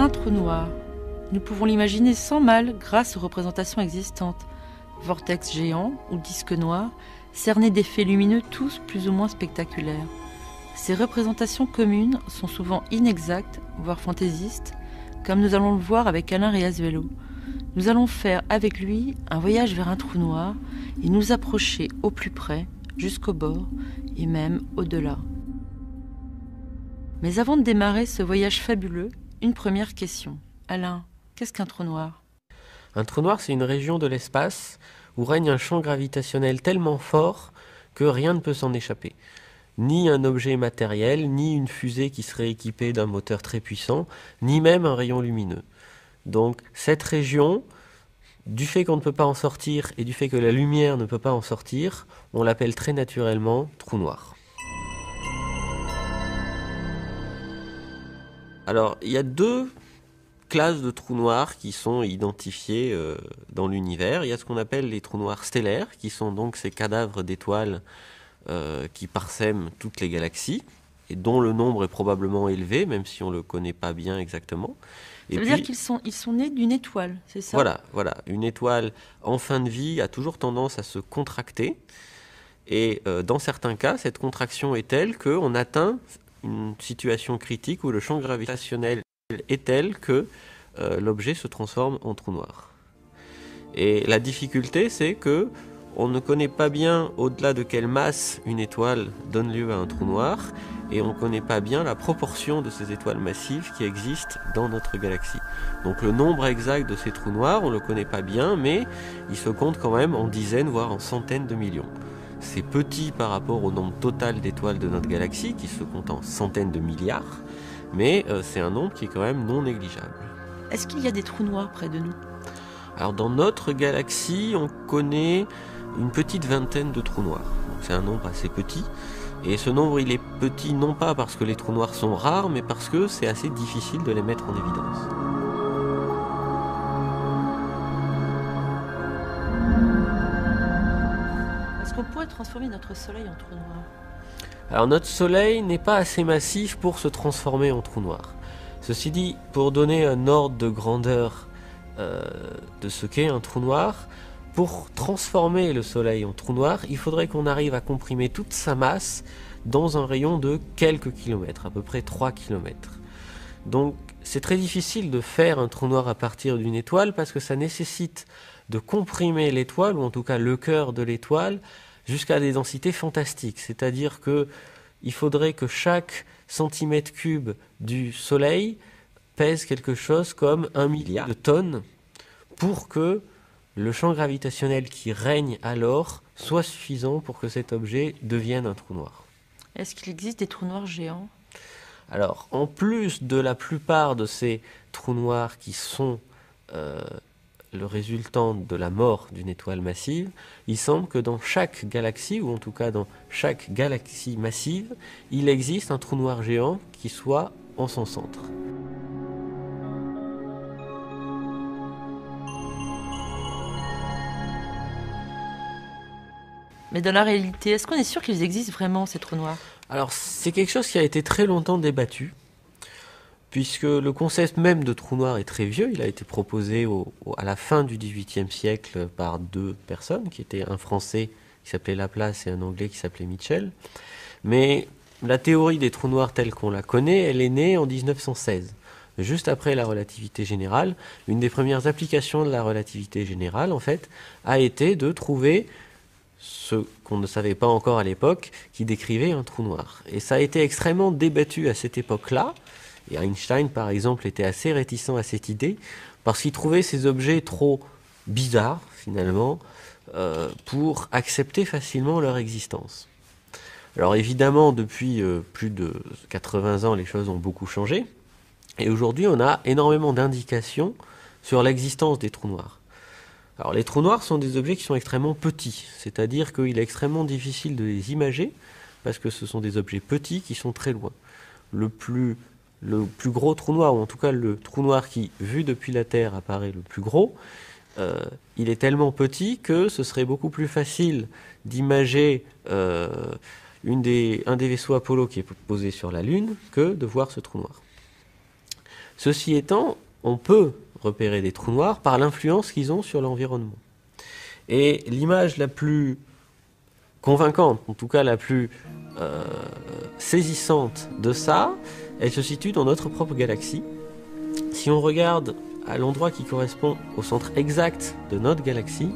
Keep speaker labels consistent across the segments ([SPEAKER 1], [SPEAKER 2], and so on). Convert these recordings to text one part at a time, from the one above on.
[SPEAKER 1] Un trou noir. Nous pouvons l'imaginer sans mal grâce aux représentations existantes. Vortex géant ou disque noir, cernés d'effets lumineux tous plus ou moins spectaculaires. Ces représentations communes sont souvent inexactes, voire fantaisistes, comme nous allons le voir avec Alain Riazuelo. Nous allons faire avec lui un voyage vers un trou noir et nous approcher au plus près, jusqu'au bord et même au-delà. Mais avant de démarrer ce voyage fabuleux, une première question. Alain, qu'est-ce qu'un trou noir ?
[SPEAKER 2] Un trou noir, c'est une région de l'espace où règne un champ gravitationnel tellement fort que rien ne peut s'en échapper. Ni un objet matériel, ni une fusée qui serait équipée d'un moteur très puissant, ni même un rayon lumineux. Donc cette région, du fait qu'on ne peut pas en sortir et du fait que la lumière ne peut pas en sortir, on l'appelle très naturellement trou noir. Alors, il y a deux classes de trous noirs qui sont identifiées dans l'univers. Il y a ce qu'on appelle les trous noirs stellaires, qui sont donc ces cadavres d'étoiles qui parsèment toutes les galaxies, et dont le nombre est probablement élevé, même si on ne le connaît pas bien exactement.
[SPEAKER 1] Ça veut dire qu'ils sont nés d'une étoile, c'est ça ?
[SPEAKER 2] Voilà. Une étoile en fin de vie a toujours tendance à se contracter, et dans certains cas, cette contraction est telle qu'on atteint une situation critique où le champ gravitationnel est tel que l'objet se transforme en trou noir. Et la difficulté, c'est que on ne connaît pas bien au-delà de quelle masse une étoile donne lieu à un trou noir, et on ne connaît pas bien la proportion de ces étoiles massives qui existent dans notre galaxie. Donc le nombre exact de ces trous noirs, on ne le connaît pas bien, mais il se compte quand même en dizaines, voire en centaines de millions. C'est petit par rapport au nombre total d'étoiles de notre galaxie, qui se compte en centaines de milliards, mais c'est un nombre qui est quand même non négligeable.
[SPEAKER 1] Est-ce qu'il y a des trous noirs près de nous ?
[SPEAKER 2] Alors dans notre galaxie, on connaît une petite vingtaine de trous noirs. Donc c'est un nombre assez petit. Et ce nombre, il est petit non pas parce que les trous noirs sont rares, mais parce que c'est assez difficile de les mettre en évidence.
[SPEAKER 1] Est-ce qu'on pourrait transformer notre Soleil en trou noir ?
[SPEAKER 2] Alors notre Soleil n'est pas assez massif pour se transformer en trou noir. Ceci dit, pour donner un ordre de grandeur de ce qu'est un trou noir, pour transformer le Soleil en trou noir, il faudrait qu'on arrive à comprimer toute sa masse dans un rayon de quelques kilomètres, à peu près 3 kilomètres. Donc c'est très difficile de faire un trou noir à partir d'une étoile parce que ça nécessite de comprimer l'étoile, ou en tout cas le cœur de l'étoile, jusqu'à des densités fantastiques. C'est-à-dire qu'il faudrait que chaque centimètre cube du Soleil pèse quelque chose comme 1 milliard de tonnes pour que le champ gravitationnel qui règne alors soit suffisant pour que cet objet devienne un trou noir.
[SPEAKER 1] Est-ce qu'il existe des trous noirs géants ?
[SPEAKER 2] Alors, en plus de la plupart de ces trous noirs qui sont le résultant de la mort d'une étoile massive, il semble que dans chaque galaxie, ou en tout cas dans chaque galaxie massive, il existe un trou noir géant qui soit en son centre.
[SPEAKER 1] Mais dans la réalité, est-ce qu'on est sûr qu'ils existent vraiment, ces trous noirs ?
[SPEAKER 2] Alors, c'est quelque chose qui a été très longtemps débattu, puisque le concept même de trou noir est très vieux. Il a été proposé à la fin du XVIIIe siècle par deux personnes, qui étaient un Français qui s'appelait Laplace et un Anglais qui s'appelait Mitchell. Mais la théorie des trous noirs telle qu'on la connaît, elle est née en 1916. Juste après la relativité générale, une des premières applications de la relativité générale, en fait, a été de trouver ce qu'on ne savait pas encore à l'époque, qui décrivait un trou noir. Et ça a été extrêmement débattu à cette époque-là. Et Einstein, par exemple, était assez réticent à cette idée, parce qu'il trouvait ces objets trop bizarres, finalement, pour accepter facilement leur existence. Alors évidemment, depuis plus de 80 ans, les choses ont beaucoup changé. Et aujourd'hui, on a énormément d'indications sur l'existence des trous noirs. Alors les trous noirs sont des objets qui sont extrêmement petits, c'est-à-dire qu'il est extrêmement difficile de les imager, parce que ce sont des objets petits qui sont très loin. Le plus gros trou noir, ou en tout cas le trou noir qui, vu depuis la Terre, apparaît le plus gros, il est tellement petit que ce serait beaucoup plus facile d'imager un des vaisseaux Apollo qui est posé sur la Lune que de voir ce trou noir. Ceci étant, on peut repérer des trous noirs par l'influence qu'ils ont sur l'environnement. Et l'image la plus convaincante, en tout cas la plus saisissante de ça, elle se situe dans notre propre galaxie. Si on regarde à l'endroit qui correspond au centre exact de notre galaxie,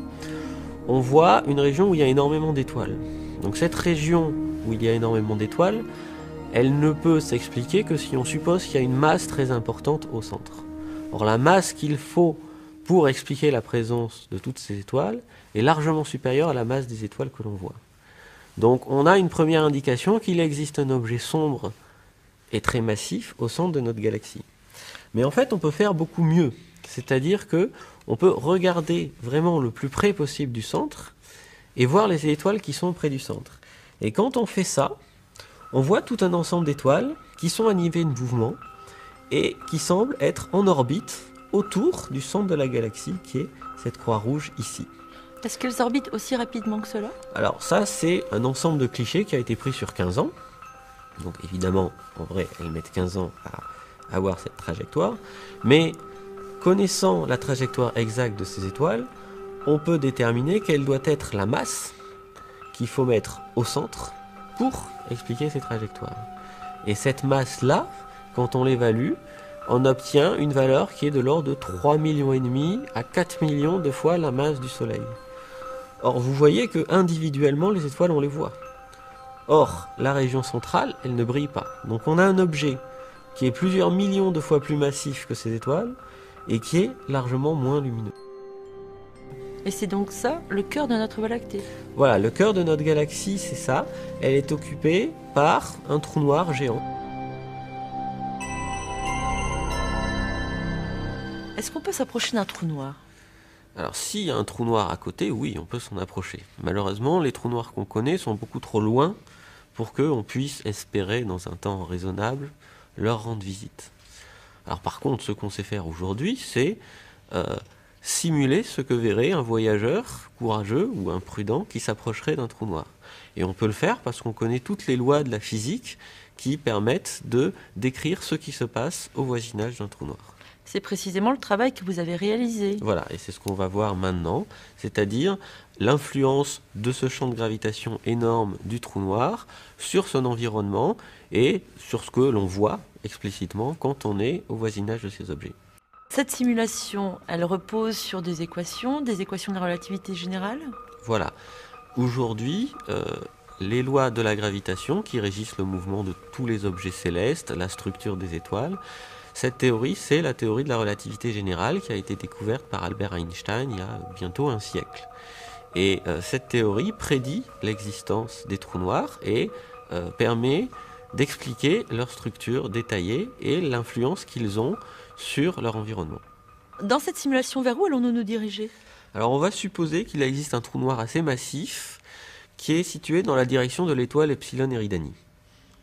[SPEAKER 2] on voit une région où il y a énormément d'étoiles. Donc cette région où il y a énormément d'étoiles, elle ne peut s'expliquer que si on suppose qu'il y a une masse très importante au centre. Or la masse qu'il faut pour expliquer la présence de toutes ces étoiles est largement supérieure à la masse des étoiles que l'on voit. Donc on a une première indication qu'il existe un objet sombre et très massif au centre de notre galaxie. Mais en fait, on peut faire beaucoup mieux. C'est-à-dire que on peut regarder vraiment le plus près possible du centre et voir les étoiles qui sont près du centre. Et quand on fait ça, on voit tout un ensemble d'étoiles qui sont animées de mouvement et qui semblent être en orbite autour du centre de la galaxie, qui est cette croix rouge ici.
[SPEAKER 1] Est-ce qu'elles orbitent aussi rapidement que cela?
[SPEAKER 2] Alors ça, c'est un ensemble de clichés qui a été pris sur 15 ans. Donc évidemment, en vrai, elles mettent 15 ans à avoir cette trajectoire. Mais connaissant la trajectoire exacte de ces étoiles, on peut déterminer quelle doit être la masse qu'il faut mettre au centre pour expliquer ces trajectoires. Et cette masse-là, quand on l'évalue, on obtient une valeur qui est de l'ordre de 3,5 millions à 4 millions de fois la masse du Soleil. Or, vous voyez que individuellement, les étoiles, on les voit. Or, la région centrale, elle ne brille pas. Donc on a un objet qui est plusieurs millions de fois plus massif que ces étoiles et qui est largement moins lumineux.
[SPEAKER 1] Et c'est donc ça, le cœur de notre Voie lactée.
[SPEAKER 2] Voilà, le cœur de notre galaxie, c'est ça. Elle est occupée par un trou noir géant.
[SPEAKER 1] Est-ce qu'on peut s'approcher d'un trou noir?
[SPEAKER 2] Alors s'il y a un trou noir à côté, oui, on peut s'en approcher. Malheureusement, les trous noirs qu'on connaît sont beaucoup trop loin pour qu'on puisse espérer, dans un temps raisonnable, leur rendre visite. Alors par contre, ce qu'on sait faire aujourd'hui, c'est simuler ce que verrait un voyageur courageux ou imprudent qui s'approcherait d'un trou noir. Et on peut le faire parce qu'on connaît toutes les lois de la physique qui permettent de décrire ce qui se passe au voisinage d'un trou noir.
[SPEAKER 1] C'est précisément le travail que vous avez réalisé.
[SPEAKER 2] Voilà, et c'est ce qu'on va voir maintenant, c'est-à-dire l'influence de ce champ de gravitation énorme du trou noir sur son environnement et sur ce que l'on voit explicitement quand on est au voisinage de ces objets.
[SPEAKER 1] Cette simulation, elle repose sur des équations de la relativité générale?
[SPEAKER 2] Voilà. Aujourd'hui, les lois de la gravitation qui régissent le mouvement de tous les objets célestes, la structure des étoiles, cette théorie, c'est la théorie de la relativité générale qui a été découverte par Albert Einstein il y a bientôt un siècle. Et cette théorie prédit l'existence des trous noirs et permet d'expliquer leur structure détaillée et l'influence qu'ils ont sur leur environnement.
[SPEAKER 1] Dans cette simulation, vers où allons-nous nous diriger?
[SPEAKER 2] Alors on va supposer qu'il existe un trou noir assez massif qui est situé dans la direction de l'étoile Epsilon Eridani.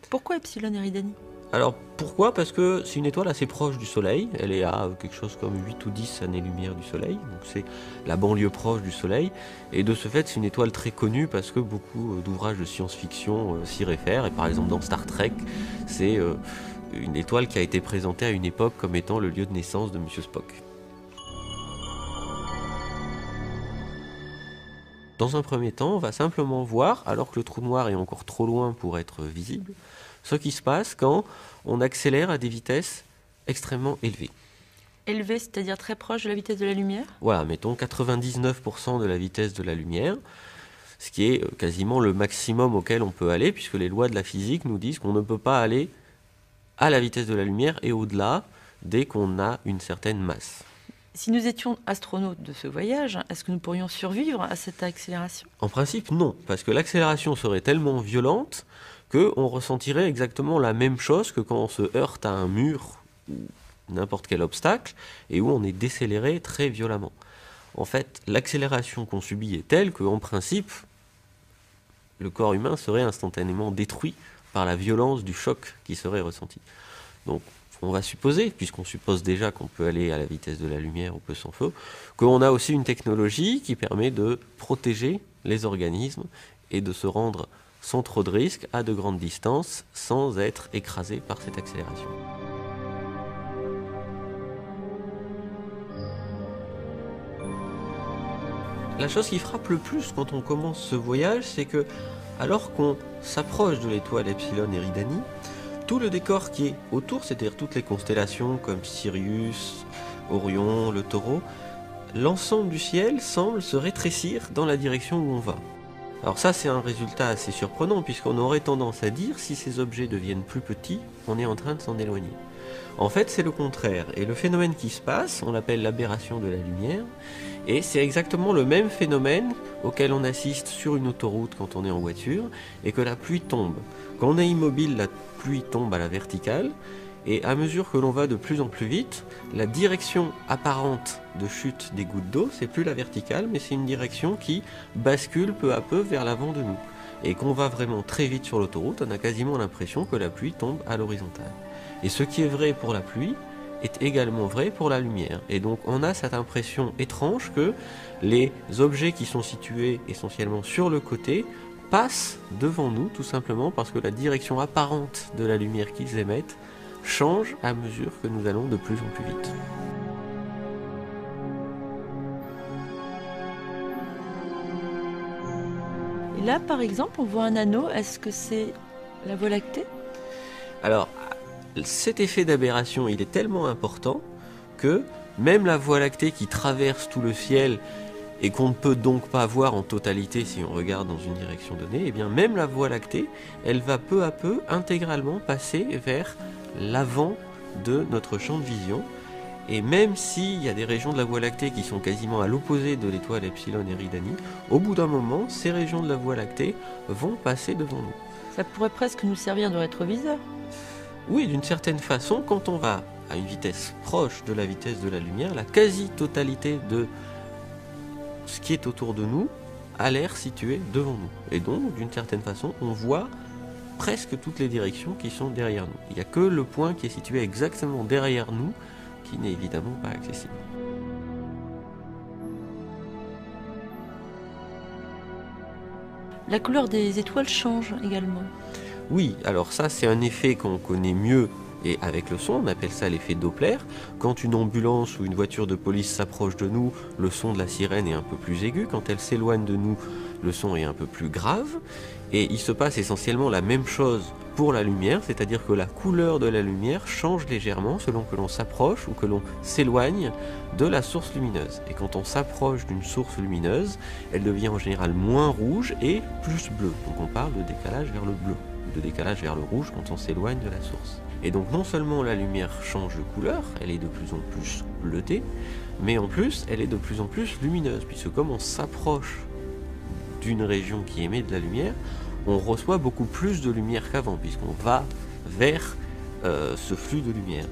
[SPEAKER 1] Pourquoi Epsilon Eridani?
[SPEAKER 2] Alors pourquoi? Parce que c'est une étoile assez proche du Soleil, elle est à quelque chose comme 8 ou 10 années-lumière du Soleil, donc c'est la banlieue proche du Soleil, et de ce fait c'est une étoile très connue parce que beaucoup d'ouvrages de science-fiction s'y réfèrent, et par exemple dans Star Trek, c'est une étoile qui a été présentée à une époque comme étant le lieu de naissance de Monsieur Spock. Dans un premier temps, on va simplement voir, alors que le trou noir est encore trop loin pour être visible, ce qui se passe quand on accélère à des vitesses extrêmement élevées.
[SPEAKER 1] Élevées, c'est-à-dire très proche de la vitesse de la lumière?
[SPEAKER 2] Voilà, mettons 99% de la vitesse de la lumière, ce qui est quasiment le maximum auquel on peut aller, puisque les lois de la physique nous disent qu'on ne peut pas aller à la vitesse de la lumière et au-delà dès qu'on a une certaine masse.
[SPEAKER 1] Si nous étions astronautes de ce voyage, est-ce que nous pourrions survivre à cette accélération?
[SPEAKER 2] En principe, non, parce que l'accélération serait tellement violente qu'on ressentirait exactement la même chose que quand on se heurte à un mur ou n'importe quel obstacle et où on est décéléré très violemment. En fait, l'accélération qu'on subit est telle qu'en principe, le corps humain serait instantanément détruit par la violence du choc qui serait ressenti. Donc, on va supposer, puisqu'on suppose déjà qu'on peut aller à la vitesse de la lumière ou peu sans feu, qu'on a aussi une technologie qui permet de protéger les organismes et de se rendre sans trop de risques à de grandes distances sans être écrasé par cette accélération. La chose qui frappe le plus quand on commence ce voyage, c'est que, alors qu'on s'approche de l'étoile Epsilon Eridani, tout le décor qui est autour, c'est-à-dire toutes les constellations comme Sirius, Orion, le Taureau, l'ensemble du ciel semble se rétrécir dans la direction où on va. Alors ça, c'est un résultat assez surprenant, puisqu'on aurait tendance à dire, si ces objets deviennent plus petits, on est en train de s'en éloigner. En fait, c'est le contraire, et le phénomène qui se passe, on l'appelle l'aberration de la lumière, et c'est exactement le même phénomène auquel on assiste sur une autoroute quand on est en voiture, et que la pluie tombe. Quand on est immobile, la pluie tombe à la verticale, et à mesure que l'on va de plus en plus vite, la direction apparente de chute des gouttes d'eau, c'est plus la verticale, mais c'est une direction qui bascule peu à peu vers l'avant de nous. Et qu'on va vraiment très vite sur l'autoroute, on a quasiment l'impression que la pluie tombe à l'horizontale. Et ce qui est vrai pour la pluie est également vrai pour la lumière. Et donc on a cette impression étrange que les objets qui sont situés essentiellement sur le côté passent devant nous, tout simplement parce que la direction apparente de la lumière qu'ils émettent change à mesure que nous allons de plus en plus vite.
[SPEAKER 1] Et là, par exemple, on voit un anneau. Est-ce que c'est la Voie lactée?
[SPEAKER 2] Alors, cet effet d'aberration, il est tellement important que même la Voie lactée qui traverse tout le ciel et qu'on ne peut donc pas voir en totalité si on regarde dans une direction donnée, et bien même la Voie lactée, elle va peu à peu intégralement passer vers l'avant de notre champ de vision. Et même s'il y a des régions de la Voie lactée qui sont quasiment à l'opposé de l'étoile Epsilon Eridani, au bout d'un moment, ces régions de la Voie lactée vont passer devant nous.
[SPEAKER 1] Ça pourrait presque nous servir de rétroviseur.
[SPEAKER 2] Oui, d'une certaine façon, quand on va à une vitesse proche de la vitesse de la lumière, la quasi-totalité de ce qui est autour de nous a l'air situé devant nous. Et donc, d'une certaine façon, on voit presque toutes les directions qui sont derrière nous. Il n'y a que le point qui est situé exactement derrière nous qui n'est évidemment pas accessible.
[SPEAKER 1] La couleur des étoiles change également.
[SPEAKER 2] Oui, alors ça c'est un effet qu'on connaît mieux et avec le son, on appelle ça l'effet Doppler. Quand une ambulance ou une voiture de police s'approche de nous, le son de la sirène est un peu plus aigu. Quand elle s'éloigne de nous, le son est un peu plus grave. Et il se passe essentiellement la même chose pour la lumière, c'est-à-dire que la couleur de la lumière change légèrement selon que l'on s'approche ou que l'on s'éloigne de la source lumineuse. Et quand on s'approche d'une source lumineuse, elle devient en général moins rouge et plus bleue. Donc on parle de décalage vers le bleu, de décalage vers le rouge quand on s'éloigne de la source. Et donc non seulement la lumière change de couleur, elle est de plus en plus bleutée, mais en plus elle est de plus en plus lumineuse, puisque comme on s'approche d'une région qui émet de la lumière, on reçoit beaucoup plus de lumière qu'avant, puisqu'on va vers ce flux de lumière.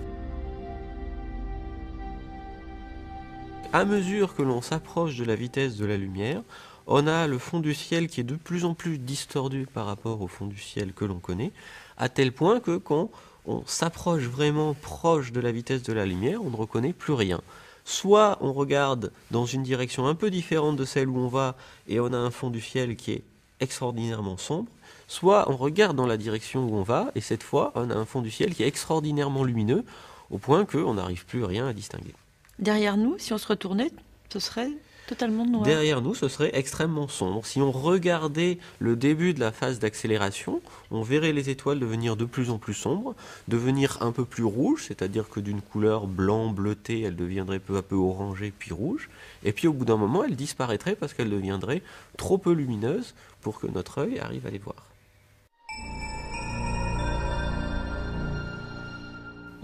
[SPEAKER 2] À mesure que l'on s'approche de la vitesse de la lumière, on a le fond du ciel qui est de plus en plus distordu par rapport au fond du ciel que l'on connaît, à tel point que quand on s'approche vraiment proche de la vitesse de la lumière, on ne reconnaît plus rien. Soit on regarde dans une direction un peu différente de celle où on va et on a un fond du ciel qui est extraordinairement sombre, soit on regarde dans la direction où on va et cette fois on a un fond du ciel qui est extraordinairement lumineux au point qu'on n'arrive plus rien à distinguer.
[SPEAKER 1] Derrière nous, si on se retournait, ce serait totalement noir.
[SPEAKER 2] Derrière nous, ce serait extrêmement sombre. Si on regardait le début de la phase d'accélération, on verrait les étoiles devenir de plus en plus sombres, devenir un peu plus rouges, c'est-à-dire que d'une couleur blanc, bleuté, elle deviendrait peu à peu orangée puis rouge, et puis au bout d'un moment, elle disparaîtrait parce qu'elle deviendrait trop peu lumineuse pour que notre œil arrive à les voir.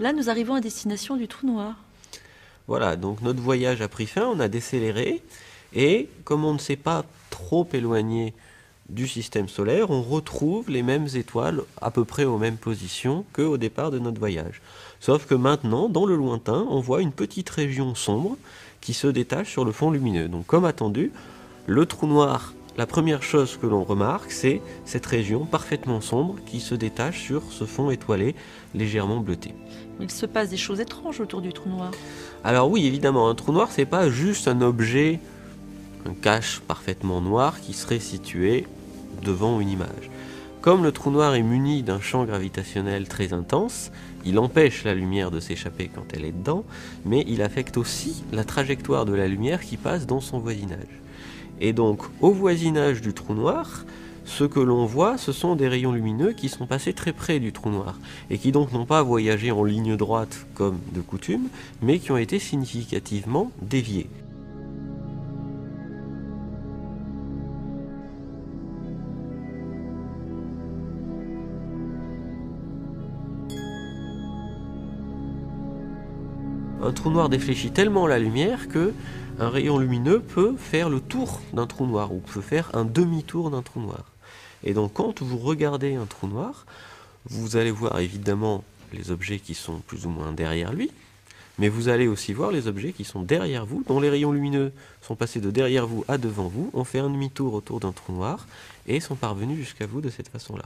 [SPEAKER 1] Là, nous arrivons à destination du trou noir.
[SPEAKER 2] Voilà, donc notre voyage a pris fin, on a décéléré, et comme on ne s'est pas trop éloigné du système solaire, on retrouve les mêmes étoiles à peu près aux mêmes positions qu'au départ de notre voyage. Sauf que maintenant, dans le lointain, on voit une petite région sombre qui se détache sur le fond lumineux. Donc comme attendu, le trou noir, la première chose que l'on remarque, c'est cette région parfaitement sombre qui se détache sur ce fond étoilé légèrement bleuté.
[SPEAKER 1] Il se passe des choses étranges autour du trou noir.
[SPEAKER 2] Alors oui, évidemment, un trou noir, c'est pas juste un objet, un cache parfaitement noir qui serait situé devant une image. Comme le trou noir est muni d'un champ gravitationnel très intense, il empêche la lumière de s'échapper quand elle est dedans, mais il affecte aussi la trajectoire de la lumière qui passe dans son voisinage. Et donc, au voisinage du trou noir, ce que l'on voit, ce sont des rayons lumineux qui sont passés très près du trou noir, et qui donc n'ont pas voyagé en ligne droite comme de coutume, mais qui ont été significativement déviés. Un trou noir défléchit tellement la lumière que un rayon lumineux peut faire le tour d'un trou noir, ou peut faire un demi-tour d'un trou noir. Et donc quand vous regardez un trou noir, vous allez voir évidemment les objets qui sont plus ou moins derrière lui, mais vous allez aussi voir les objets qui sont derrière vous, dont les rayons lumineux sont passés de derrière vous à devant vous, ont fait un demi-tour autour d'un trou noir, et sont parvenus jusqu'à vous de cette façon-là.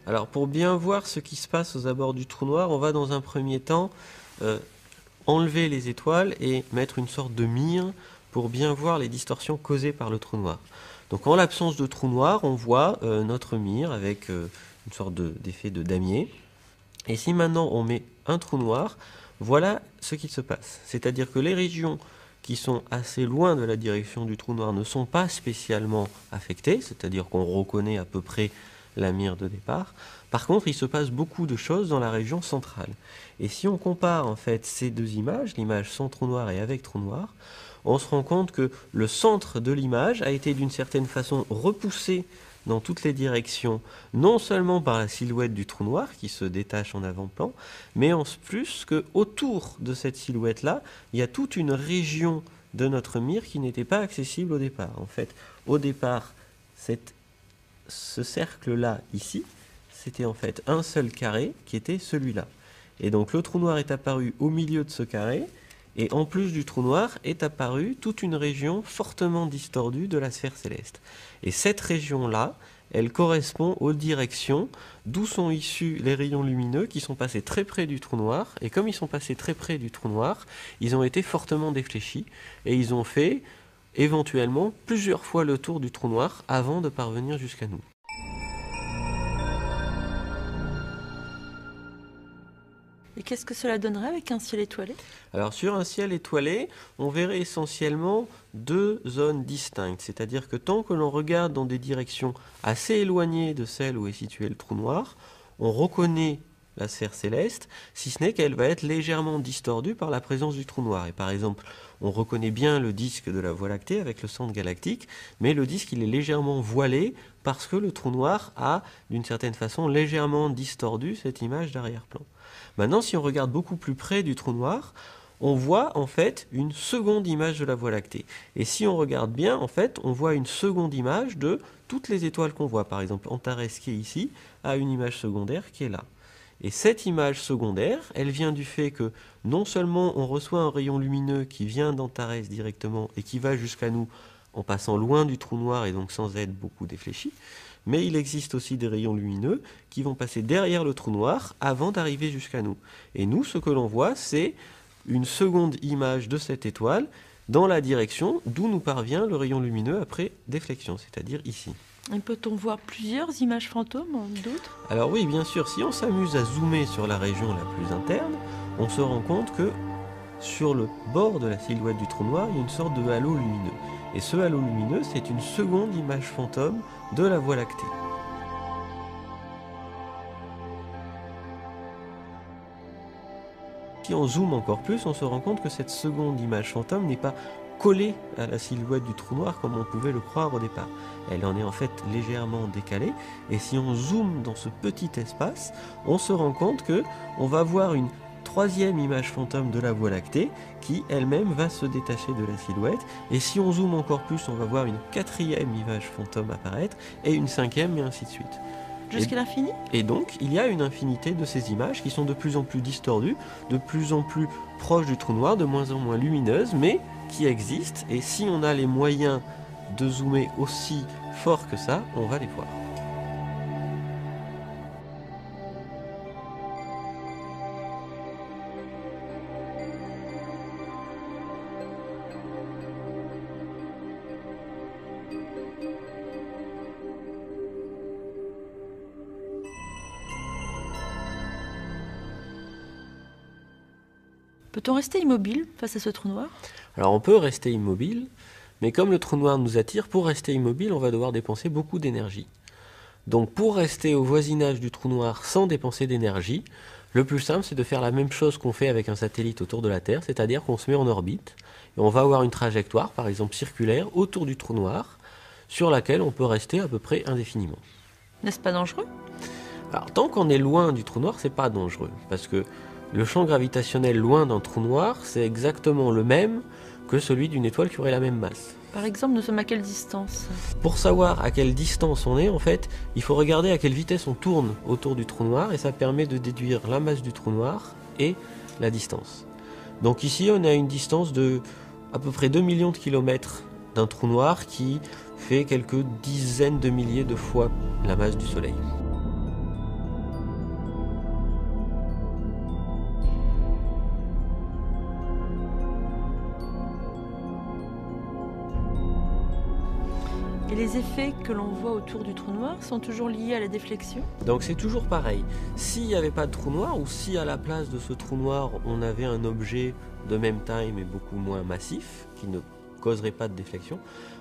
[SPEAKER 2] Alors pour bien voir ce qui se passe aux abords du trou noir, on va dans un premier temps enlever les étoiles et mettre une sorte de mire pour bien voir les distorsions causées par le trou noir. Donc en l'absence de trou noir, on voit notre mire avec une sorte d'effet de damier. Et si maintenant on met un trou noir, voilà ce qui se passe. C'est-à-dire que les régions qui sont assez loin de la direction du trou noir ne sont pas spécialement affectées, c'est-à-dire qu'on reconnaît à peu près la mire de départ. Par contre, il se passe beaucoup de choses dans la région centrale. Et si on compare en fait ces deux images, l'image sans trou noir et avec trou noir, on se rend compte que le centre de l'image a été d'une certaine façon repoussé dans toutes les directions, non seulement par la silhouette du trou noir qui se détache en avant-plan, mais en plus que autour de cette silhouette-là, il y a toute une région de notre mire qui n'était pas accessible au départ. En fait, au départ, ce cercle-là, ici, c'était en fait un seul carré qui était celui-là. Et donc le trou noir est apparu au milieu de ce carré, et en plus du trou noir est apparue toute une région fortement distordue de la sphère céleste. Et cette région-là, elle correspond aux directions d'où sont issus les rayons lumineux qui sont passés très près du trou noir. Et comme ils sont passés très près du trou noir, ils ont été fortement défléchis, et ils ont fait éventuellement plusieurs fois le tour du trou noir avant de parvenir jusqu'à nous.
[SPEAKER 1] Et qu'est-ce que cela donnerait avec un ciel étoilé?
[SPEAKER 2] Alors sur un ciel étoilé, on verrait essentiellement deux zones distinctes, c'est-à-dire que tant que l'on regarde dans des directions assez éloignées de celle où est situé le trou noir, on reconnaît la sphère céleste, si ce n'est qu'elle va être légèrement distordue par la présence du trou noir. Et par exemple, on reconnaît bien le disque de la Voie lactée avec le centre galactique, mais le disque il est légèrement voilé parce que le trou noir a, d'une certaine façon, légèrement distordu cette image d'arrière-plan. Maintenant, si on regarde beaucoup plus près du trou noir, on voit en fait une seconde image de la Voie lactée. Et si on regarde bien, en fait, on voit une seconde image de toutes les étoiles qu'on voit. Par exemple, Antares qui est ici a une image secondaire qui est là. Et cette image secondaire, elle vient du fait que non seulement on reçoit un rayon lumineux qui vient d'Antares directement et qui va jusqu'à nous en passant loin du trou noir et donc sans être beaucoup défléchi, mais il existe aussi des rayons lumineux qui vont passer derrière le trou noir avant d'arriver jusqu'à nous. Et nous, ce que l'on voit, c'est une seconde image de cette étoile dans la direction d'où nous parvient le rayon lumineux après déflexion, c'est-à-dire ici.
[SPEAKER 1] Et peut-on voir plusieurs images fantômes, d'autres?
[SPEAKER 2] Alors oui, bien sûr, si on s'amuse à zoomer sur la région la plus interne, on se rend compte que sur le bord de la silhouette du trou noir, il y a une sorte de halo lumineux. Et ce halo lumineux, c'est une seconde image fantôme de la Voie lactée. Si on zoome encore plus, on se rend compte que cette seconde image fantôme n'est pas collée à la silhouette du trou noir comme on pouvait le croire au départ. Elle en est en fait légèrement décalée, et si on zoome dans ce petit espace, on se rend compte que on va voir une troisième image fantôme de la Voie lactée qui elle-même va se détacher de la silhouette, et si on zoome encore plus, on va voir une quatrième image fantôme apparaître, et une cinquième, et ainsi de suite.
[SPEAKER 1] Jusqu'à l'infini?
[SPEAKER 2] Et donc, il y a une infinité de ces images qui sont de plus en plus distordues, de plus en plus proches du trou noir, de moins en moins lumineuses, mais qui existent, et si on a les moyens de zoomer aussi fort que ça, on va les voir.
[SPEAKER 1] Peut-on rester immobile face à ce trou noir?
[SPEAKER 2] Alors on peut rester immobile, mais comme le trou noir nous attire, pour rester immobile, on va devoir dépenser beaucoup d'énergie. Donc pour rester au voisinage du trou noir sans dépenser d'énergie, le plus simple c'est de faire la même chose qu'on fait avec un satellite autour de la Terre, c'est-à-dire qu'on se met en orbite, et on va avoir une trajectoire, par exemple circulaire, autour du trou noir, sur laquelle on peut rester à peu près indéfiniment.
[SPEAKER 1] N'est-ce pas dangereux?
[SPEAKER 2] Alors tant qu'on est loin du trou noir, c'est pas dangereux, parce que le champ gravitationnel loin d'un trou noir, c'est exactement le même que celui d'une étoile qui aurait la même masse.
[SPEAKER 1] Par exemple, nous sommes à quelle distance?
[SPEAKER 2] Pour savoir à quelle distance on est, en fait, il faut regarder à quelle vitesse on tourne autour du trou noir, et ça permet de déduire la masse du trou noir et la distance. Donc ici, on a une distance de à peu près 2 millions de kilomètres d'un trou noir qui fait quelques dizaines de milliers de fois la masse du Soleil.
[SPEAKER 1] Et les effets que l'on voit autour du trou noir sont toujours liés à la déflexion?
[SPEAKER 2] Donc c'est toujours pareil. S'il n'y avait pas de trou noir, ou si à la place de ce trou noir, on avait un objet de même taille mais beaucoup moins massif, qui ne causerait pas de déflexion,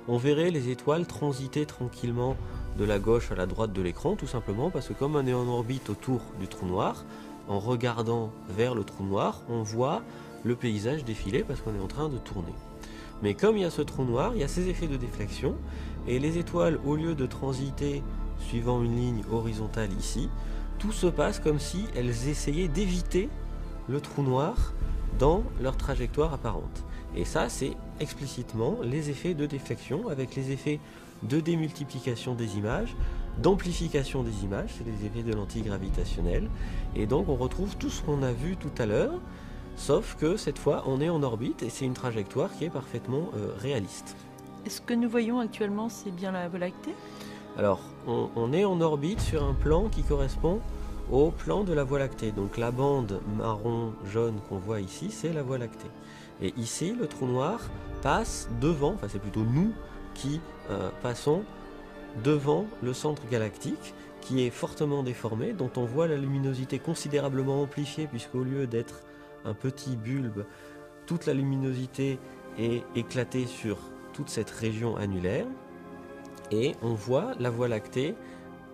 [SPEAKER 2] on verrait les étoiles transiter tranquillement de la gauche à la droite de l'écran, tout simplement parce que comme on est en orbite autour du trou noir, en regardant vers le trou noir, on voit le paysage défiler parce qu'on est en train de tourner. Mais comme il y a ce trou noir, il y a ces effets de déflexion, et les étoiles, au lieu de transiter suivant une ligne horizontale ici, tout se passe comme si elles essayaient d'éviter le trou noir dans leur trajectoire apparente. Et ça, c'est explicitement les effets de déflexion, avec les effets de démultiplication des images, d'amplification des images, c'est les effets de l'antigravitationnel. Et donc on retrouve tout ce qu'on a vu tout à l'heure, sauf que cette fois on est en orbite et c'est une trajectoire qui est parfaitement réaliste.
[SPEAKER 1] Est-ce que nous voyons actuellement, c'est bien la Voie lactée?
[SPEAKER 2] Alors, on est en orbite sur un plan qui correspond au plan de la Voie lactée. Donc la bande marron-jaune qu'on voit ici, c'est la Voie lactée. Et ici, le trou noir passe devant, enfin c'est plutôt nous qui passons devant le centre galactique, qui est fortement déformé, dont on voit la luminosité considérablement amplifiée, puisqu'au lieu d'être un petit bulbe, toute la luminosité est éclatée sur toute cette région annulaire, et on voit la Voie lactée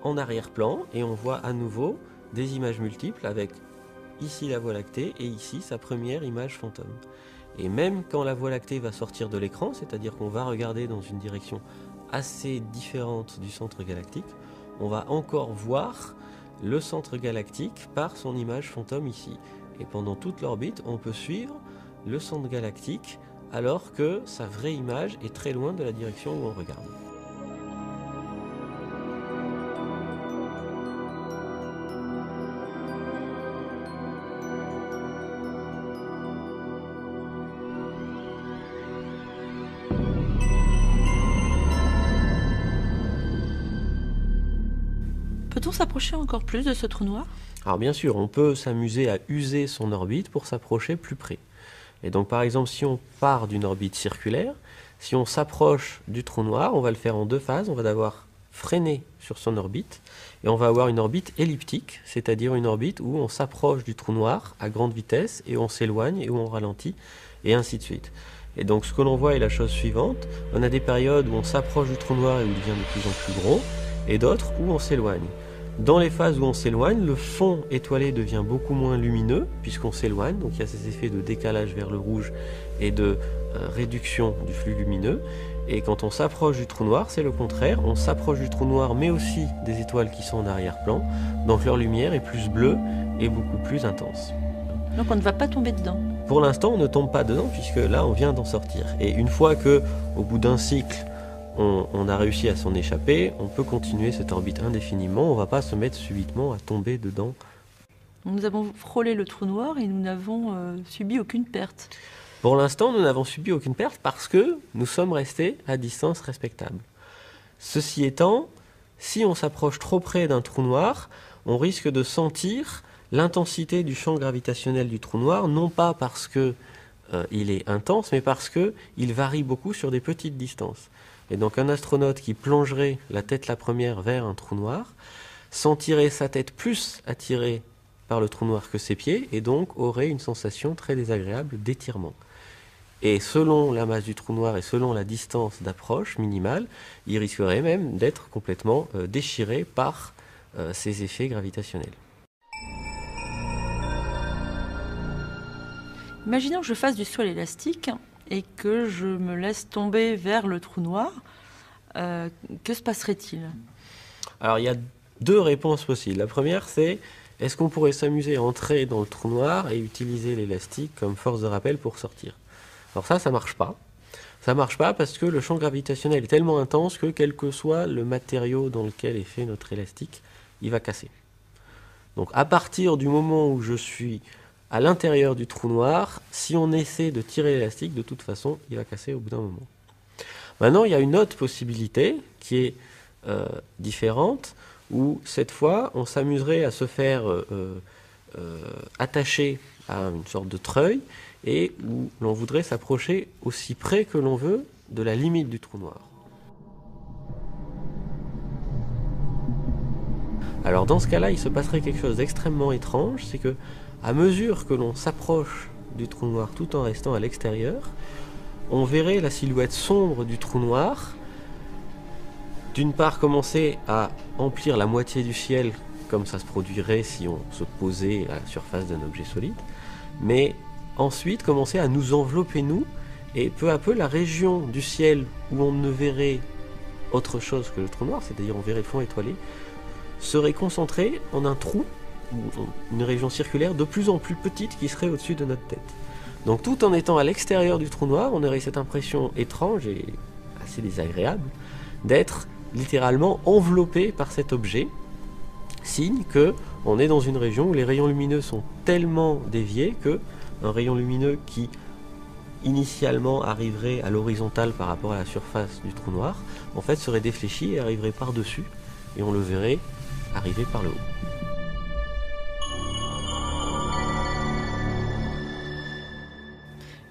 [SPEAKER 2] en arrière-plan, et on voit à nouveau des images multiples avec ici la Voie lactée et ici sa première image fantôme. Et même quand la Voie lactée va sortir de l'écran, c'est-à-dire qu'on va regarder dans une direction assez différente du centre galactique, on va encore voir le centre galactique par son image fantôme ici. Et pendant toute l'orbite, on peut suivre le centre galactique alors que sa vraie image est très loin de la direction où on regarde.
[SPEAKER 1] Peut-on s'approcher encore plus de ce trou noir?
[SPEAKER 2] Alors bien sûr, on peut s'amuser à user son orbite pour s'approcher plus près. Et donc par exemple, si on part d'une orbite circulaire, si on s'approche du trou noir, on va le faire en deux phases. On va d'abord freiner sur son orbite, et on va avoir une orbite elliptique, c'est-à-dire une orbite où on s'approche du trou noir à grande vitesse, et on s'éloigne, et où on ralentit, et ainsi de suite. Et donc ce que l'on voit est la chose suivante. On a des périodes où on s'approche du trou noir et où il devient de plus en plus gros, et d'autres où on s'éloigne. Dans les phases où on s'éloigne, le fond étoilé devient beaucoup moins lumineux puisqu'on s'éloigne, donc il y a ces effets de décalage vers le rouge et de réduction du flux lumineux. Et quand on s'approche du trou noir, c'est le contraire, on s'approche du trou noir mais aussi des étoiles qui sont en arrière-plan, donc leur lumière est plus bleue et beaucoup plus intense.
[SPEAKER 1] Donc on ne va pas tomber dedans?
[SPEAKER 2] Pour l'instant, on ne tombe pas dedans puisque là on vient d'en sortir. Et une fois que, au bout d'un cycle, on a réussi à s'en échapper, on peut continuer cette orbite indéfiniment, on ne va pas se mettre subitement à tomber dedans.
[SPEAKER 1] Nous avons frôlé le trou noir et nous n'avons subi aucune perte.
[SPEAKER 2] Pour l'instant, nous n'avons subi aucune perte parce que nous sommes restés à distance respectable. Ceci étant, si on s'approche trop près d'un trou noir, on risque de sentir l'intensité du champ gravitationnel du trou noir, non pas parce qu'il est intense, mais parce qu'il varie beaucoup sur des petites distances. Et donc un astronaute qui plongerait la tête la première vers un trou noir sentirait sa tête plus attirée par le trou noir que ses pieds et donc aurait une sensation très désagréable d'étirement. Et selon la masse du trou noir et selon la distance d'approche minimale, il risquerait même d'être complètement déchiré par ces effets gravitationnels.
[SPEAKER 1] Imaginons que je fasse du saut à l'élastique et que je me laisse tomber vers le trou noir. Que se passerait-il?
[SPEAKER 2] Alors il y a deux réponses possibles. La première, c'est est-ce qu'on pourrait s'amuser à entrer dans le trou noir et utiliser l'élastique comme force de rappel pour sortir? Alors ça marche pas. Ça marche pas parce que le champ gravitationnel est tellement intense que quel que soit le matériau dans lequel est fait notre élastique, il va casser. Donc à partir du moment où je suis à l'intérieur du trou noir, si on essaie de tirer l'élastique, de toute façon, il va casser au bout d'un moment. Maintenant, il y a une autre possibilité qui est différente, où cette fois, on s'amuserait à se faire attacher à une sorte de treuil, et où l'on voudrait s'approcher aussi près que l'on veut de la limite du trou noir. Alors dans ce cas-là, il se passerait quelque chose d'extrêmement étrange, c'est que à mesure que l'on s'approche du trou noir tout en restant à l'extérieur, on verrait la silhouette sombre du trou noir, d'une part commencer à emplir la moitié du ciel, comme ça se produirait si on se posait à la surface d'un objet solide, mais ensuite commencer à nous envelopper nous, et peu à peu la région du ciel où on ne verrait autre chose que le trou noir, c'est-à-dire on verrait le fond étoilé, serait concentrée en un trou, ou une région circulaire de plus en plus petite qui serait au-dessus de notre tête. Donc tout en étant à l'extérieur du trou noir, on aurait cette impression étrange et assez désagréable d'être littéralement enveloppé par cet objet, signe que on est dans une région où les rayons lumineux sont tellement déviés que un rayon lumineux qui initialement arriverait à l'horizontale par rapport à la surface du trou noir, en fait serait défléchi et arriverait par-dessus, et on le verrait arriver par le haut.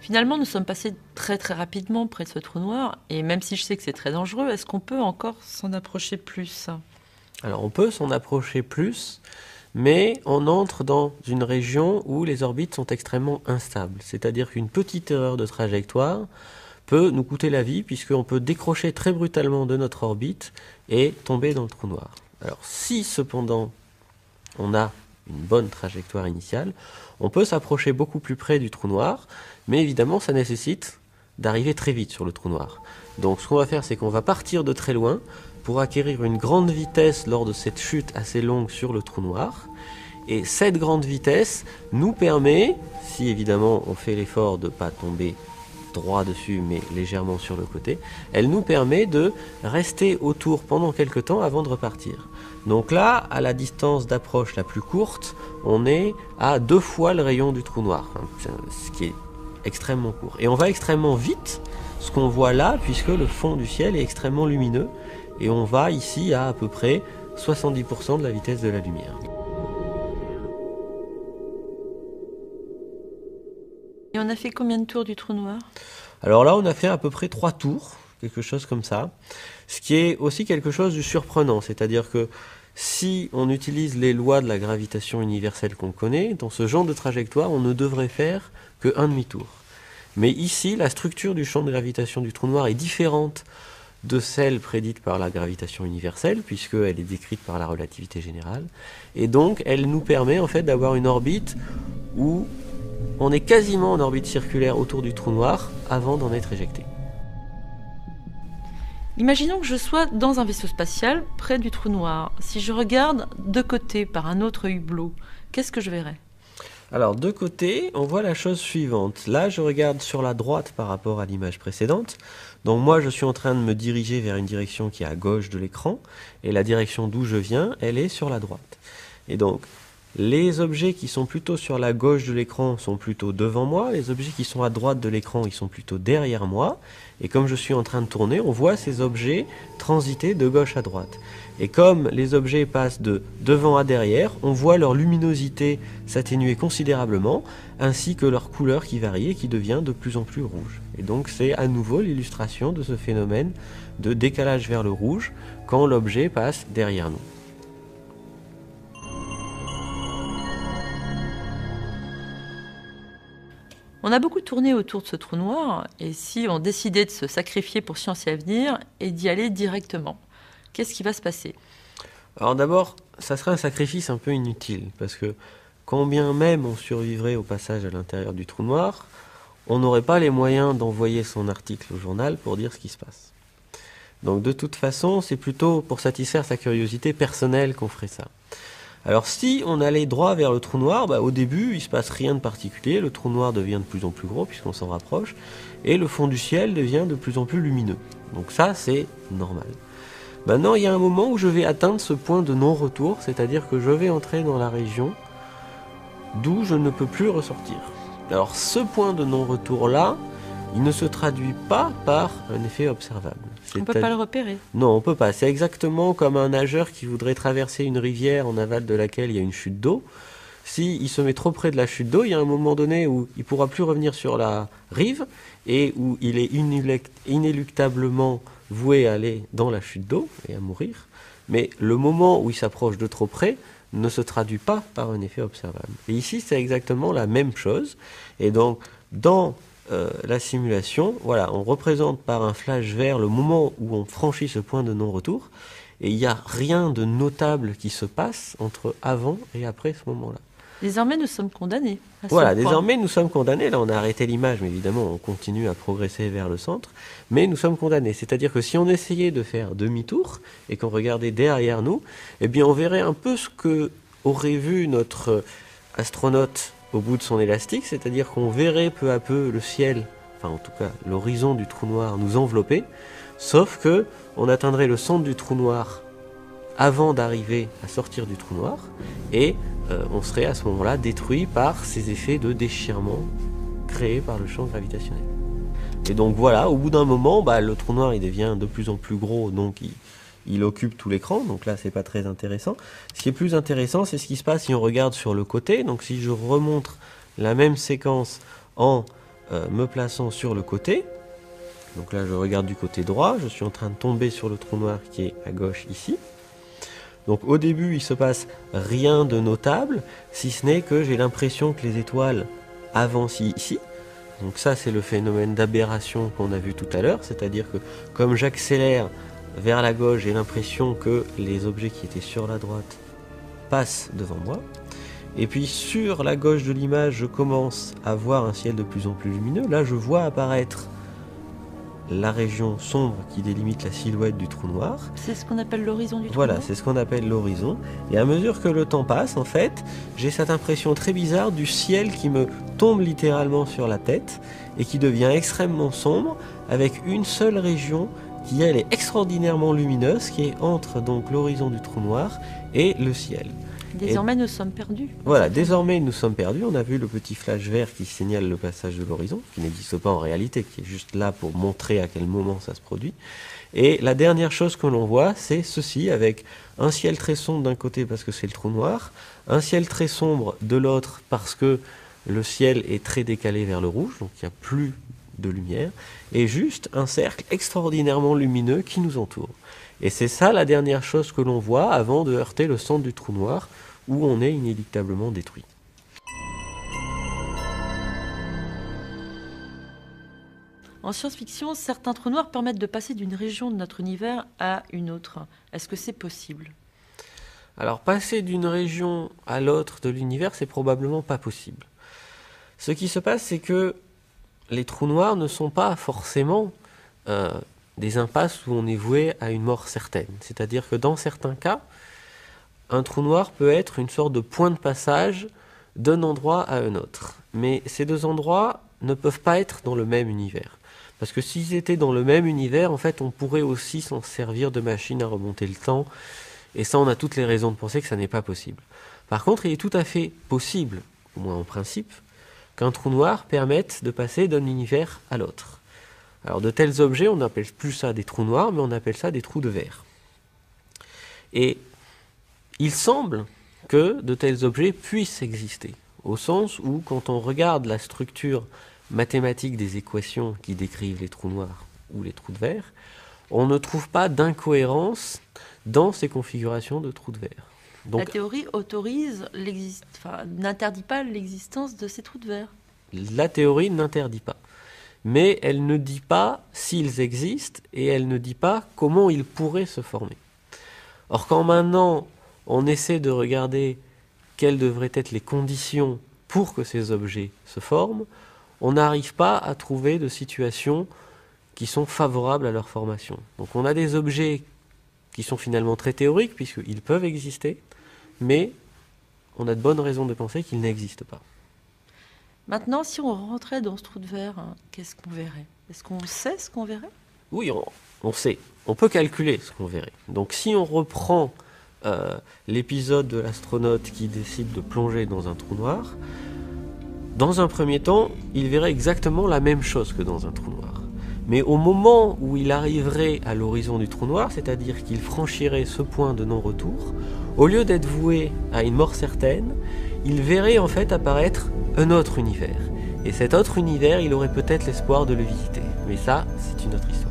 [SPEAKER 1] Finalement, nous sommes passés très très rapidement près de ce trou noir, et même si je sais que c'est très dangereux, est-ce qu'on peut encore s'en approcher plus?
[SPEAKER 2] Alors on peut s'en approcher plus, mais on entre dans une région où les orbites sont extrêmement instables. C'est-à-dire qu'une petite erreur de trajectoire peut nous coûter la vie, puisqu'on peut décrocher très brutalement de notre orbite et tomber dans le trou noir. Alors si cependant on a une bonne trajectoire initiale, on peut s'approcher beaucoup plus près du trou noir, mais évidemment ça nécessite d'arriver très vite sur le trou noir. Donc ce qu'on va faire, c'est qu'on va partir de très loin pour acquérir une grande vitesse lors de cette chute assez longue sur le trou noir. Et cette grande vitesse nous permet, si évidemment on fait l'effort de ne pas tomber droit dessus mais légèrement sur le côté, elle nous permet de rester autour pendant quelques temps avant de repartir. Donc là, à la distance d'approche la plus courte, on est à 2 fois le rayon du trou noir, ce qui est extrêmement court. Et on va extrêmement vite, ce qu'on voit là, puisque le fond du ciel est extrêmement lumineux, et on va ici à peu près 70% de la vitesse de la lumière.
[SPEAKER 1] Et on a fait combien de tours du trou noir?
[SPEAKER 2] Alors là, on a fait à peu près 3 tours, quelque chose comme ça, ce qui est aussi quelque chose de surprenant, c'est-à-dire que si on utilise les lois de la gravitation universelle qu'on connaît, dans ce genre de trajectoire, on ne devrait faire qu'un demi-tour. Mais ici, la structure du champ de gravitation du trou noir est différente de celle prédite par la gravitation universelle, puisqu'elle est décrite par la relativité générale, et donc elle nous permet en fait d'avoir une orbite où on est quasiment en orbite circulaire autour du trou noir avant d'en être éjecté.
[SPEAKER 1] Imaginons que je sois dans un vaisseau spatial près du trou noir. Si je regarde de côté par un autre hublot, qu'est-ce que je verrai?
[SPEAKER 2] Alors de côté, on voit la chose suivante. Là, je regarde sur la droite par rapport à l'image précédente. Donc moi, je suis en train de me diriger vers une direction qui est à gauche de l'écran, et la direction d'où je viens, elle est sur la droite. Et donc, les objets qui sont plutôt sur la gauche de l'écran sont plutôt devant moi, les objets qui sont à droite de l'écran, ils sont plutôt derrière moi, et comme je suis en train de tourner, on voit ces objets transiter de gauche à droite. Et comme les objets passent de devant à derrière, on voit leur luminosité s'atténuer considérablement, ainsi que leur couleur qui varie et qui devient de plus en plus rouge. Et donc c'est à nouveau l'illustration de ce phénomène de décalage vers le rouge quand l'objet passe derrière nous.
[SPEAKER 1] On a beaucoup tourné autour de ce trou noir, et si on décidait de se sacrifier pour Science et Avenir et d'y aller directement, qu'est-ce qui va se passer?
[SPEAKER 2] Alors d'abord, ça serait un sacrifice un peu inutile, parce que quand bien même on survivrait au passage à l'intérieur du trou noir, on n'aurait pas les moyens d'envoyer son article au journal pour dire ce qui se passe. Donc de toute façon, c'est plutôt pour satisfaire sa curiosité personnelle qu'on ferait ça. Alors si on allait droit vers le trou noir, au début il ne se passe rien de particulier, le trou noir devient de plus en plus gros puisqu'on s'en rapproche, et le fond du ciel devient de plus en plus lumineux. Donc ça c'est normal. Maintenant il y a un moment où je vais atteindre ce point de non-retour, c'est-à-dire que je vais entrer dans la région d'où je ne peux plus ressortir. Alors ce point de non-retour là, il ne se traduit pas par un effet observable.
[SPEAKER 1] On ne peut pas le repérer.
[SPEAKER 2] Non, on ne peut pas. C'est exactement comme un nageur qui voudrait traverser une rivière en aval de laquelle il y a une chute d'eau. S'il se met trop près de la chute d'eau, il y a un moment donné où il ne pourra plus revenir sur la rive et où il est inéluctablement voué à aller dans la chute d'eau et à mourir. Mais le moment où il s'approche de trop près ne se traduit pas par un effet observable. Et ici, c'est exactement la même chose. Et donc, dans la simulation, voilà, on représente par un flash vert le moment où on franchit ce point de non-retour, et il n'y a rien de notable qui se passe entre avant et après ce moment-là.
[SPEAKER 1] Désormais, nous sommes condamnés.
[SPEAKER 2] Voilà, désormais nous sommes condamnés. Là, on a arrêté l'image, mais évidemment, on continue à progresser vers le centre. Mais nous sommes condamnés. C'est-à-dire que si on essayait de faire demi-tour et qu'on regardait derrière nous, eh bien, on verrait un peu ce que aurait vu notre astronaute au bout de son élastique, c'est-à-dire qu'on verrait peu à peu le ciel, enfin en tout cas l'horizon du trou noir nous envelopper, sauf que on atteindrait le centre du trou noir avant d'arriver à sortir du trou noir, et on serait à ce moment-là détruit par ces effets de déchirement créés par le champ gravitationnel. Et donc voilà, au bout d'un moment, le trou noir il devient de plus en plus gros, donc il occupe tout l'écran, donc là c'est pas très intéressant. Ce qui est plus intéressant, c'est ce qui se passe si on regarde sur le côté. Donc si je remontre la même séquence en me plaçant sur le côté, donc là je regarde du côté droit, je suis en train de tomber sur le trou noir qui est à gauche ici. Donc au début il se passe rien de notable, si ce n'est que j'ai l'impression que les étoiles avancent ici. Donc ça c'est le phénomène d'aberration qu'on a vu tout à l'heure, c'est-à-dire que comme j'accélère vers la gauche, j'ai l'impression que les objets qui étaient sur la droite passent devant moi. Et puis sur la gauche de l'image, je commence à voir un ciel de plus en plus lumineux. Là, je vois apparaître la région sombre qui délimite la silhouette du trou noir.
[SPEAKER 1] C'est ce qu'on appelle l'horizon du trou
[SPEAKER 2] noir.
[SPEAKER 1] Voilà,
[SPEAKER 2] c'est ce qu'on appelle l'horizon. Et à mesure que le temps passe, en fait, j'ai cette impression très bizarre du ciel qui me tombe littéralement sur la tête et qui devient extrêmement sombre avec une seule région qui elle est extraordinairement lumineuse, qui est entre donc l'horizon du trou noir et le ciel.
[SPEAKER 1] Désormais nous sommes perdus.
[SPEAKER 2] Voilà, désormais nous sommes perdus. On a vu le petit flash vert qui signale le passage de l'horizon, qui n'existe pas en réalité, qui est juste là pour montrer à quel moment ça se produit. Et la dernière chose que l'on voit, c'est ceci, avec un ciel très sombre d'un côté parce que c'est le trou noir, un ciel très sombre de l'autre parce que le ciel est très décalé vers le rouge, donc il n'y a plus de lumière, et juste un cercle extraordinairement lumineux qui nous entoure. Et c'est ça la dernière chose que l'on voit avant de heurter le centre du trou noir, où on est inéluctablement détruit.
[SPEAKER 1] En science-fiction, certains trous noirs permettent de passer d'une région de notre univers à une autre. Est-ce que c'est possible ?
[SPEAKER 2] Alors, passer d'une région à l'autre de l'univers, c'est probablement pas possible. Ce qui se passe, c'est que les trous noirs ne sont pas forcément des impasses où on est voué à une mort certaine. C'est-à-dire que dans certains cas, un trou noir peut être une sorte de point de passage d'un endroit à un autre. Mais ces deux endroits ne peuvent pas être dans le même univers. Parce que s'ils étaient dans le même univers, en fait, on pourrait aussi s'en servir de machine à remonter le temps. Et ça, on a toutes les raisons de penser que ça n'est pas possible. Par contre, il est tout à fait possible, au moins en principe, qu'un trou noir permette de passer d'un univers à l'autre. Alors de tels objets, on n'appelle plus ça des trous noirs, mais on appelle ça des trous de verre. Et il semble que de tels objets puissent exister, au sens où quand on regarde la structure mathématique des équations qui décrivent les trous noirs ou les trous de verre, on ne trouve pas d'incohérence dans ces configurations de trous de verre. Donc,
[SPEAKER 1] la théorie n'interdit pas l'existence de ces trous de verre.
[SPEAKER 2] La théorie n'interdit pas. Mais elle ne dit pas s'ils existent et elle ne dit pas comment ils pourraient se former. Or, quand maintenant on essaie de regarder quelles devraient être les conditions pour que ces objets se forment, on n'arrive pas à trouver de situations qui sont favorables à leur formation. Donc on a des objets qui sont finalement très théoriques, puisqu'ils peuvent exister, mais on a de bonnes raisons de penser qu'ils n'existent pas.
[SPEAKER 1] Maintenant, si on rentrait dans ce trou de verre, qu'est-ce qu'on verrait? Est-ce qu'on sait ce qu'on verrait?
[SPEAKER 2] Oui, on sait. On peut calculer ce qu'on verrait. Donc si on reprend l'épisode de l'astronaute qui décide de plonger dans un trou noir, dans un premier temps, il verrait exactement la même chose que dans un trou noir. Mais au moment où il arriverait à l'horizon du trou noir, c'est-à-dire qu'il franchirait ce point de non-retour, au lieu d'être voué à une mort certaine, il verrait en fait apparaître un autre univers. Et cet autre univers, il aurait peut-être l'espoir de le visiter. Mais ça, c'est une autre histoire.